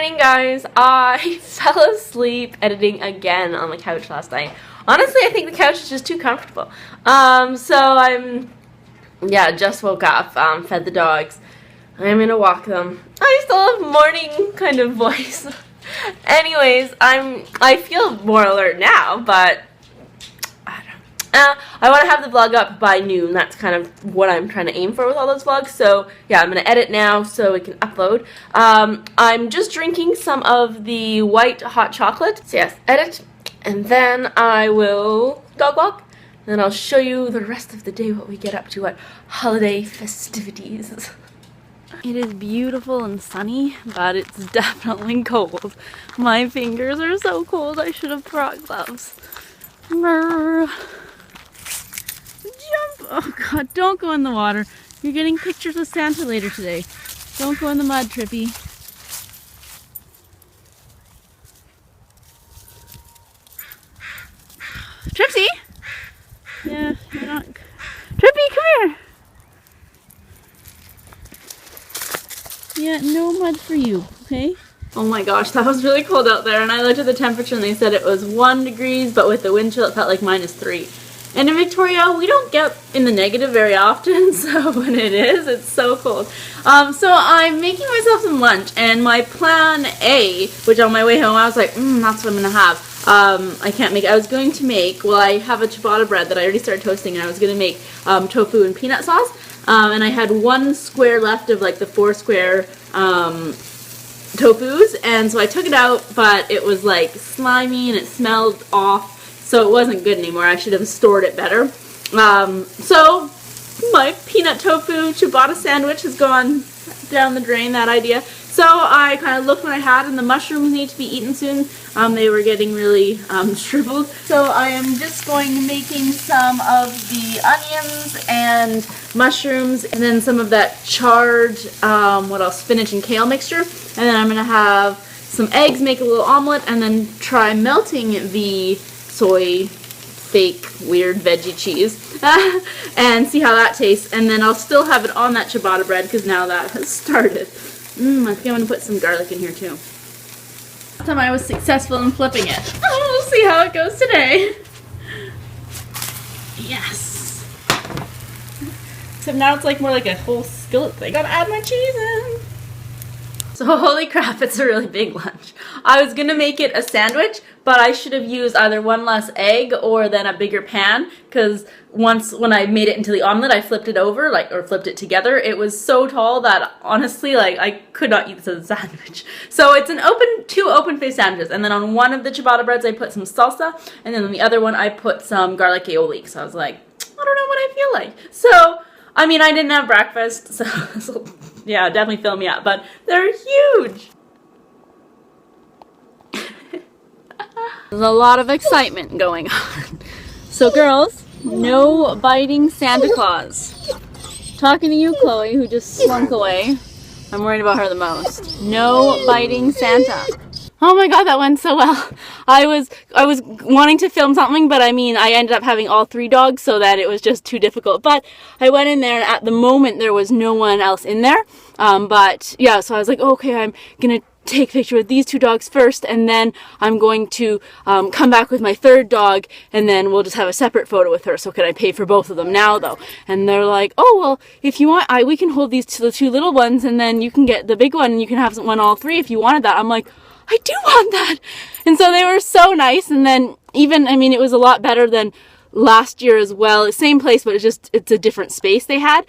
morning, guys. I fell asleep editing again on the couch last night. Honestly, I think the couch is just too comfortable. Just woke up, fed the dogs. I'm gonna walk them. I still have morning kind of voice. Anyways, I feel more alert now, but I want to have the vlog up by noon. That's kind of what I'm trying to aim for with all those vlogs. So yeah, I'm going to edit now so we can upload. I'm just drinking some of the white hot chocolate. So yes, edit. And then I will dog walk. And then I'll show you the rest of the day, what we get up to at holiday festivities. It is beautiful and sunny, but it's definitely cold. My fingers are so cold. I should have brought gloves. Brr. Jump! Oh god, don't go in the water. You're getting pictures of Santa later today. Don't go in the mud, Trippy. Tripsy! Yeah, you're not... Trippy, come here! Yeah, no mud for you, okay? Oh my gosh, that was really cold out there, and I looked at the temperature and they said it was 1 degree, but with the wind chill it felt like -3. And in Victoria, we don't get in the negative very often, so when it is, it's so cold. So I'm making myself some lunch, and my plan A, which on my way home I was like, that's what I'm gonna have. I can't make, I was going to make, well, I have a ciabatta bread that I already started toasting, and I was gonna make tofu and peanut sauce. And I had 1 square left of like the 4 square tofus, and so I took it out, but it was like slimy and it smelled off. So it wasn't good anymore. I should have stored it better. So my peanut tofu ciabatta sandwich has gone down the drain, that idea. So I kind of looked what I had, and the mushrooms need to be eaten soon. They were getting really shriveled. So I am just making some of the onions and mushrooms, and then some of that charred, spinach and kale mixture. And then I'm going to have some eggs, make a little omelet, and then try melting the soy fake weird veggie cheese and see how that tastes. And then I'll still have it on that ciabatta bread because now that has started. I think I'm going to put some garlic in here too. Last time I was successful in flipping it. We'll see how it goes today. Yes. Except now it's like more like a whole skillet thing. I gotta add my cheese in. So holy crap, it's a really big lunch. I was gonna make it a sandwich, but I should have used either 1 less egg or then a bigger pan, because when I made it into the omelet, I flipped it over, or flipped it together. It was so tall that honestly, I could not eat this as a sandwich. So it's two open-faced sandwiches, and then on one of the ciabatta breads I put some salsa, and then on the other one I put some garlic aioli. So I was like, I don't know what I feel like. So, I mean, I didn't have breakfast, so yeah, definitely fill me up, but they're huge. There's a lot of excitement going on. So girls, no biting Santa Claus. Talking to you, Chloe, who just slunk away. I'm worried about her the most. No biting Santa. Oh my god, that went so well. I was wanting to film something, but I mean, I ended up having all 3 dogs, so that it was just too difficult. But I went in there, and at the moment, there was no one else in there. But yeah, so I was like, okay, I'm gonna take a picture with these 2 dogs first, and then I'm going to come back with my 3rd dog, and then we'll just have a separate photo with her. So can I pay for both of them now, though? And they're like, oh, well, if you want, we can hold these the 2 little ones, and then you can get the big one, and you can have one all 3 if you wanted that. I'm like, I do want that. And so they were so nice. And then even, I mean, it was a lot better than last year as well. Same place, but it's a different space they had.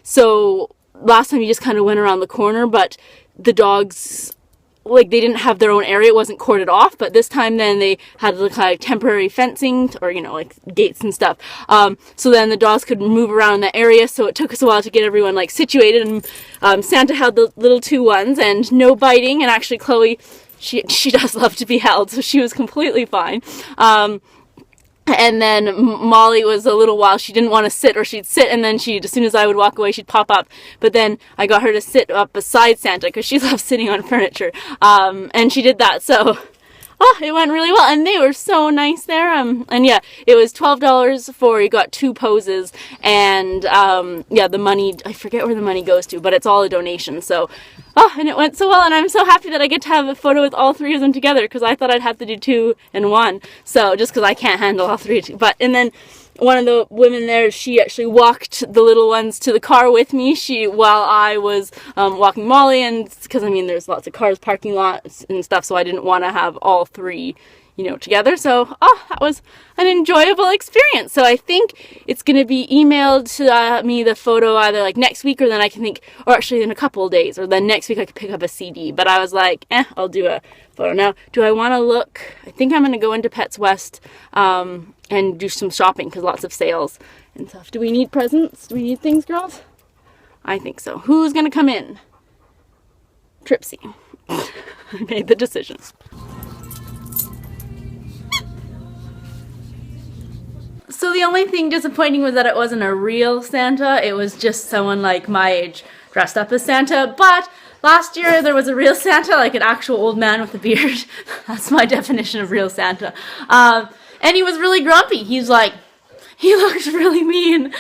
So last time you just kind of went around the corner, but the dogs, like, they didn't have their own area. It wasn't corded off, but this time then they had the kind of temporary fencing, or, like gates and stuff. So then the dogs could move around in that area. So it took us a while to get everyone like situated, and Santa held the little 2 ones, and no biting. And actually Chloe, she does love to be held, so she was completely fine. And then Molly was a little while, she didn't want to sit, or she'd sit and then as soon as I would walk away, she'd pop up. But then I got her to sit up beside Santa because she loves sitting on furniture. And she did that. So Oh, it went really well, and they were so nice there. And yeah, it was $12 for, you got 2 poses, and yeah, the money, I forget where the money goes to, but it's all a donation. So, oh, and it went so well, and I'm so happy that I get to have a photo with all 3 of them together, because I thought I'd have to do 2 and 1. So just because I can't handle all 3, but and then one of the women there, she actually walked the little ones to the car with me. While I was walking Molly, and because I mean there's lots of cars, parking lots and stuff, so I didn't want to have all 3, you know, together. So that was an enjoyable experience. So I think it's going to be emailed to me, the photo, either like next week, or then I can think, or actually in a couple of days, or then next week I could pick up a CD. But I was like, I'll do a photo. Now, do I want to look? I think I'm going to go into Pets West and do some shopping, because lots of sales and stuff. Do we need presents? Do we need things, girls? I think so. Who's going to come in? Tripsy. I made the decision. So the only thing disappointing was that it wasn't a real Santa. It was just someone like my age dressed up as Santa. But last year there was a real Santa, like an actual old man with a beard. That's my definition of real Santa. And he was really grumpy. He's like, he looks really mean.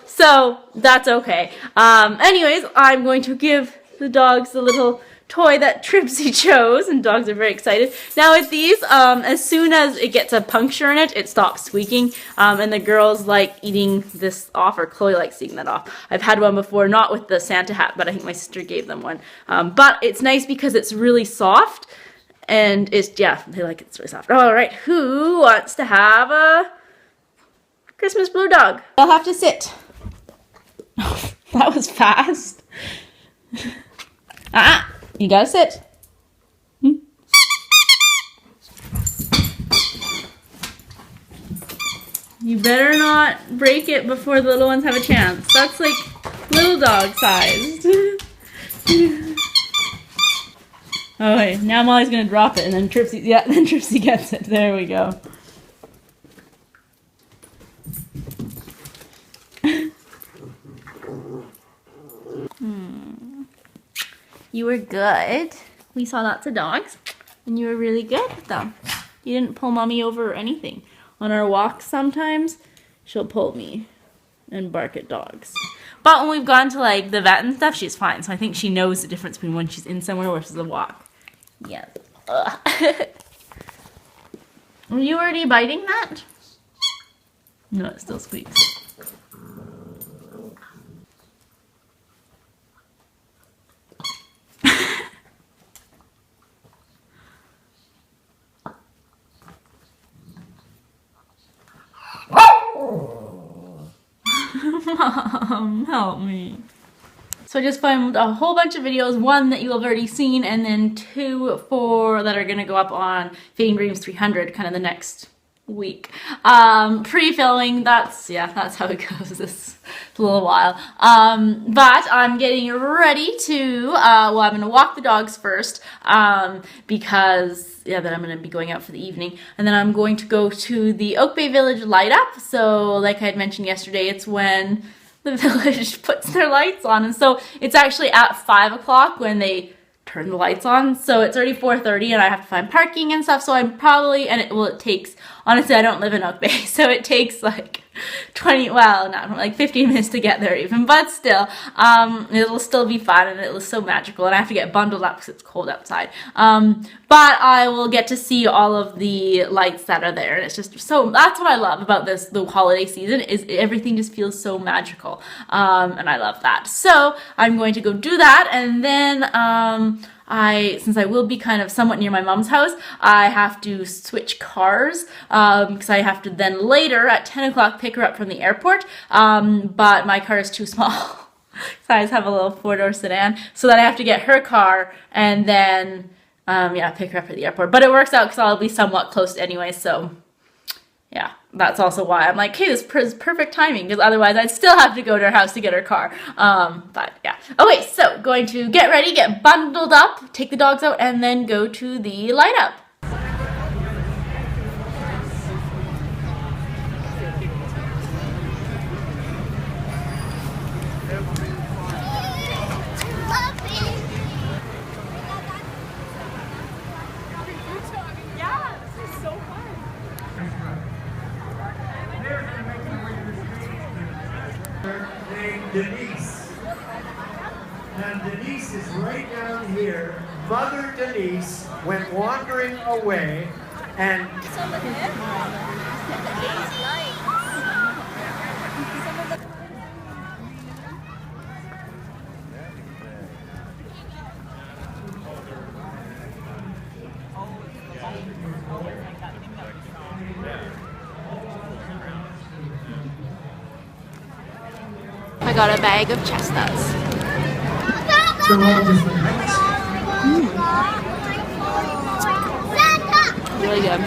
So that's okay. Anyways, I'm going to give the dogs the little toy that Tripsy chose, and dogs are very excited. Now with these, as soon as it gets a puncture in it, it stops squeaking, and the girls like eating this off, or Chloe likes eating that off. I've had one before, not with the Santa hat, but I think my sister gave them one. But it's nice because it's really soft, and it's, yeah, they like it, it's really soft. All right, who wants to have a Christmas blue dog? I'll have to sit. That was fast. You gotta sit. You better not break it before the little ones have a chance. That's like little dog sized. Oh wait, now Molly's gonna drop it, and then Tripsy, yeah, then Tripsy gets it. There we go. You were good. We saw lots of dogs, and you were really good with them. You didn't pull Mommy over or anything. On our walks sometimes, she'll pull me and bark at dogs. But when we've gone to like the vet and stuff, she's fine. So I think she knows the difference between when she's in somewhere versus a walk. Yes. Were you already biting that? No, it still squeaks. Mom, help me. So I just filmed a whole bunch of videos, 1 that you have already seen, and then 2 that are gonna go up on Fading Dreams 300, kind of the next week. Pre-filming, that's how it goes this little while. But I'm getting ready to, well, I'm gonna walk the dogs first, because, yeah, then I'm gonna be going out for the evening, and then I'm going to go to the Oak Bay Village light up. So, like I had mentioned yesterday, it's when the village puts their lights on, and so it's actually at 5 o'clock when they turn the lights on, so it's already 4:30 and I have to find parking and stuff, so I'm probably, and it takes, honestly, I don't live in Oak Bay, so it takes like 15 minutes to get there even, but still, it'll still be fun, and it was so magical, and I have to get bundled up because it's cold outside, but I will get to see all of the lights that are there, and it's just so, that's what I love about the holiday season, is everything just feels so magical, and I love that. So I'm going to go do that, and then since I will be kind of somewhat near my mom's house, I have to switch cars, because I have to then later at 10 o'clock pick her up from the airport, but my car is too small. So I just have a little 4-door sedan, so that I have to get her car and then, pick her up at the airport. But it works out because I'll be somewhat close anyway, so yeah, that's also why I'm like, hey, this is perfect timing, because otherwise I'd still have to go to her house to get her car. But yeah. Okay, so going to get ready, get bundled up, take the dogs out, and then go to the light up. year, Mother Denise went wandering away and I got a bag of chestnuts. Really good.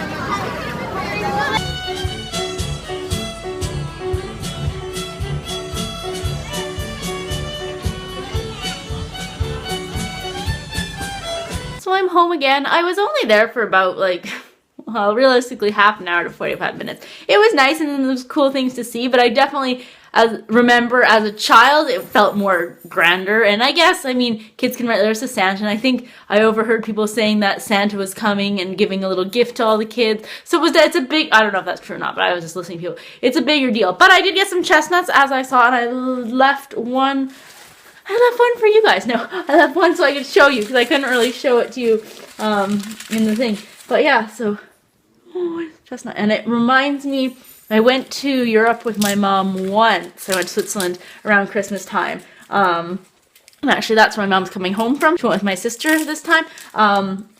So I'm home again. I was only there for about well, realistically half an hour to 45 minutes. It was nice and there was cool things to see, but I definitely remember as a child it felt more grander. And I guess, I mean, kids can write letters to Santa, and I think I overheard people saying that Santa was coming and giving a little gift to all the kids. So it's a big, I don't know if that's true or not, but I was just listening to people. It's a bigger deal. But I did get some chestnuts as I saw, and I left one for you guys. No, I left one so I could show you, because I couldn't really show it to you in the thing. But yeah, so, chestnut. And it reminds me, I went to Europe with my mom once. I went to Switzerland around Christmas time. And actually, that's where my mom's coming home from. She went with my sister this time.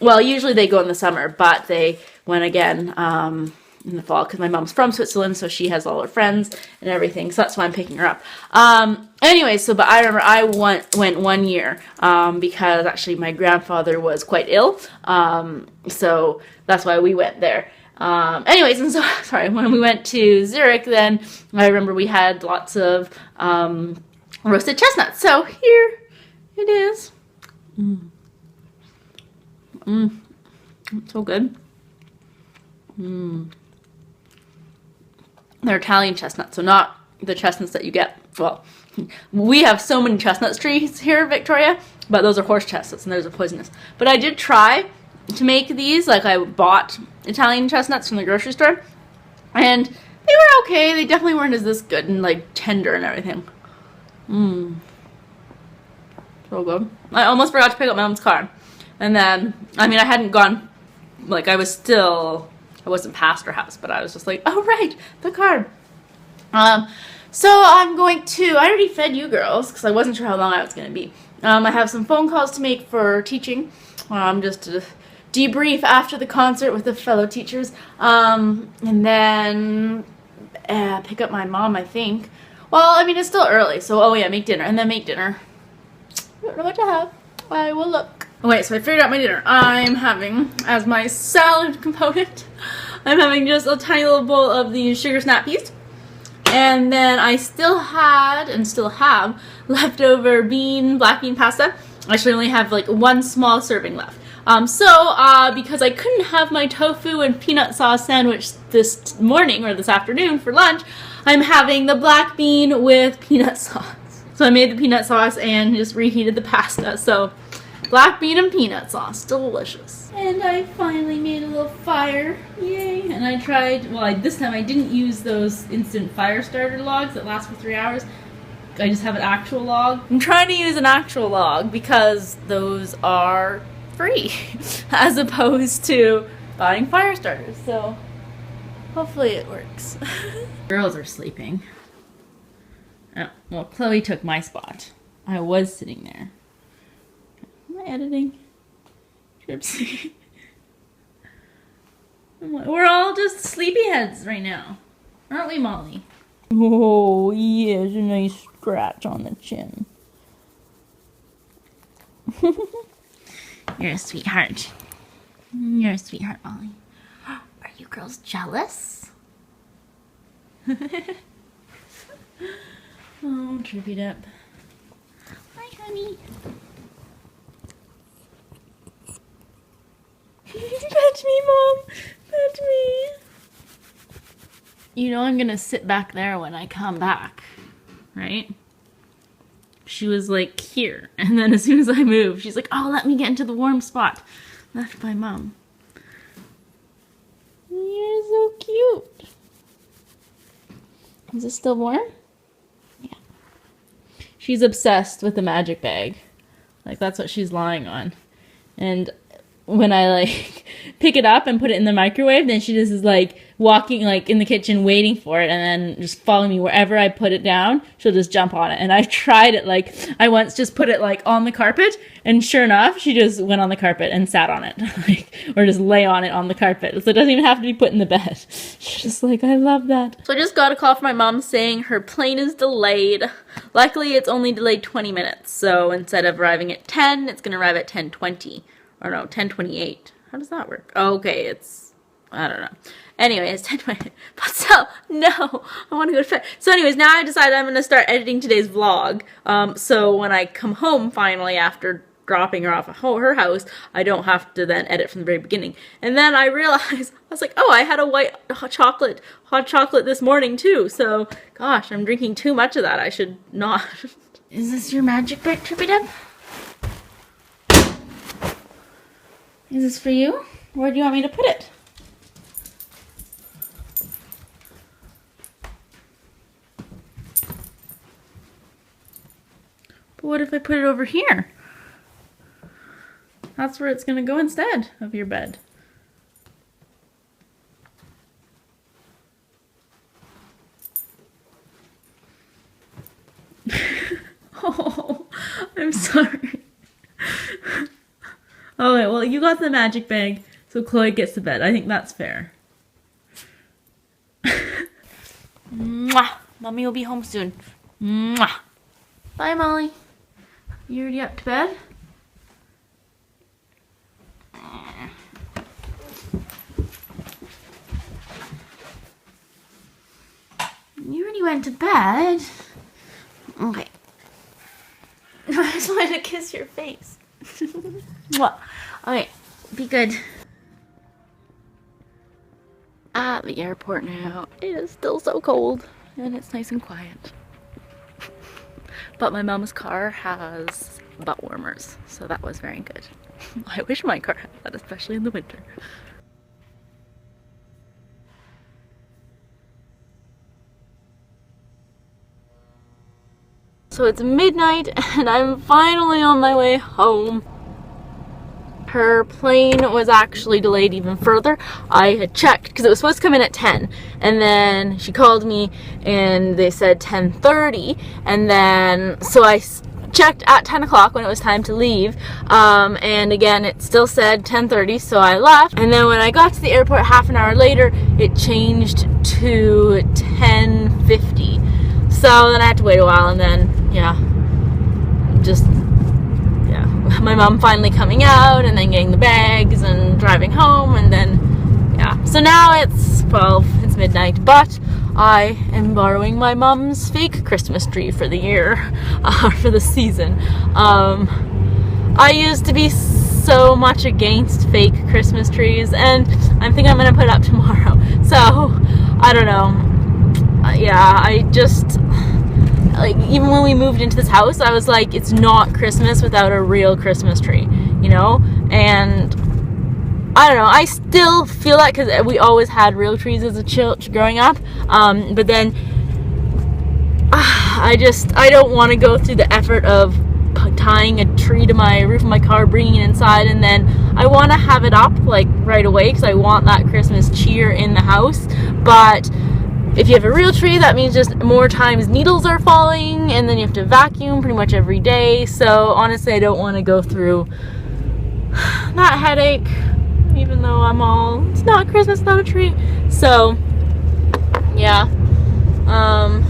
Well, usually they go in the summer, but they went again in the fall because my mom's from Switzerland, so she has all her friends and everything. So that's why I'm picking her up. Anyway, but I remember I went 1 year because actually my grandfather was quite ill. So that's why we went there. Anyways, and so, sorry, when we went to Zurich, then I remember we had lots of roasted chestnuts. So here it is. So good. They're Italian chestnuts, so not the chestnuts that you get. Well, we have so many chestnut trees here in Victoria, but those are horse chestnuts and those are poisonous. But I did try to make these, I bought Italian chestnuts from the grocery store, and they were okay. They definitely weren't as this good and tender and everything. So good. I almost forgot to pick up my mom's car, and then I mean I hadn't gone, I wasn't past her house, but I was just oh right, the car. So I'm going to, I already fed you girls because I wasn't sure how long I was going to be. I have some phone calls to make for teaching, just to debrief after the concert with the fellow teachers, and then pick up my mom, I think. Well, I mean, it's still early, so, oh yeah, make dinner, and then make dinner. I don't know what to have. I will look. Okay, so I figured out my dinner. I'm having, as my salad component, I'm having just a tiny little bowl of these sugar snap peas. And then I still had, and still have, leftover black bean pasta. I actually only have one small serving left. Because I couldn't have my tofu and peanut sauce sandwich this morning or this afternoon for lunch, I'm having the black bean with peanut sauce. So I made the peanut sauce and just reheated the pasta. So black bean and peanut sauce, delicious. And I finally made a little fire, yay. And I tried, this time I didn't use those instant fire starter logs that last for 3 hours. I just have an actual log. I'm trying to use an actual log because those are free as opposed to buying fire starters, so hopefully it works. Girls are sleeping. Oh, well, Chloe took my spot. I was sitting there. Am I editing? Oopsie. We're all just sleepyheads right now, aren't we, Molly? Oh, yes, a nice scratch on the chin. You're a sweetheart. You're a sweetheart, Molly. Are you girls jealous? Oh, tripped up. Hi, honey. Pet me, Mom. Pet me. You know I'm gonna sit back there when I come back, right? She was here, and then as soon as I moved, she's oh, let me get into the warm spot. Left by Mom. You're so cute. Is it still warm? Yeah. She's obsessed with the magic bag. That's what she's lying on. And when I like pick it up and put it in the microwave, then she just is like walking like in the kitchen waiting for it, and then just following me wherever I put it down. She'll just jump on it. And I've tried it, like I once just put it like on the carpet, and sure enough she just went on the carpet and sat on it, like, or just lay on it on the carpet, so it doesn't even have to be put in the bed. She's just like, I love that. So I just got a call from my mom saying her plane is delayed. Luckily it's only delayed 20 minutes, so instead of arriving at 10, it's gonna arrive at 10:20. Or no, 10:28. How does that work? Oh, okay, it's, I don't know. Anyway, it's 10:20. But so, no, I want to go to bed. So anyways, now I decided I'm going to start editing today's vlog. So when I come home finally after dropping her off at her house, I don't have to then edit from the very beginning. And then I realized, I was like, oh, I had a hot chocolate this morning too. So, gosh, I'm drinking too much of that. I should not. Is this your magic brick, Trippy Dub? Is this for you? Where do you want me to put it? But what if I put it over here? That's where it's going to go instead of your bed. Oh, I'm sorry. Okay, well, you got the magic bag, so Chloe gets the bed. I think that's fair. Mwah! Mommy will be home soon. Mwah! Bye, Molly. You already up to bed? You already went to bed? Okay. I just wanted to kiss your face. Mwah. Okay, be good. At the airport now. It is still so cold, and it's nice and quiet. But my mom's car has butt warmers, so that was very good. I wish my car had that, especially in the winter. So it's midnight and I'm finally on my way home. Her plane was actually delayed even further. I had checked because it was supposed to come in at 10, and then she called me and they said 10:30, and then so I checked at 10 o'clock when it was time to leave, and again it still said 10:30, so I left. And then when I got to the airport half an hour later, it changed to 10:50. So then I had to wait a while, and then my mom finally coming out and then getting the bags and driving home, and then so now it's midnight, but I am borrowing my mom's fake Christmas tree for the year, for the season. I used to be so much against fake Christmas trees, and I think I'm gonna put it up tomorrow. So I don't know. I just, like, even when we moved into this house, I was like, it's not Christmas without a real Christmas tree, you know? And I don't know, I still feel that because we always had real trees as a child growing up, but then I don't want to go through the effort of tying a tree to my roof of my car, bringing it inside, and then I want to have it up like right away because I want that Christmas cheer in the house. But if you have a real tree, that means just more times needles are falling, and then you have to vacuum pretty much every day. So honestly, I don't want to go through that headache, even though it's not Christmas without a tree. So yeah, I'm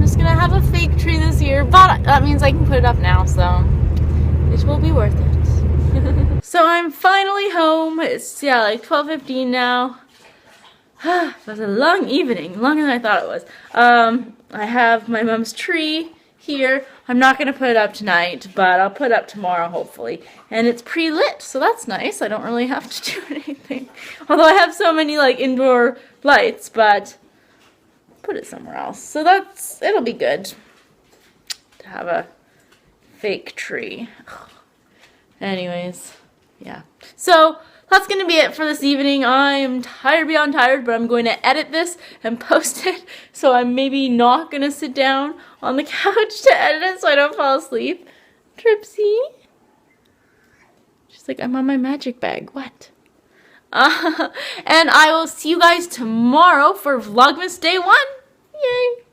just gonna have a fake tree this year, but that means I can put it up now, so it will be worth it. So I'm finally home. It's like 12:15 now. It was a long evening, longer than I thought it was. I have my mom's tree here. I'm not going to put it up tonight, but I'll put it up tomorrow, hopefully. And it's pre-lit, so that's nice. I don't really have to do anything. Although I have so many, like, indoor lights, but put it somewhere else. So it'll be good to have a fake tree. Anyways, yeah. So that's going to be it for this evening. I am tired beyond tired, but I'm going to edit this and post it. So I'm maybe not going to sit down on the couch to edit it so I don't fall asleep. Tripsy? She's like, I'm on my magic bag. What? And I will see you guys tomorrow for Vlogmas Day 1. Yay!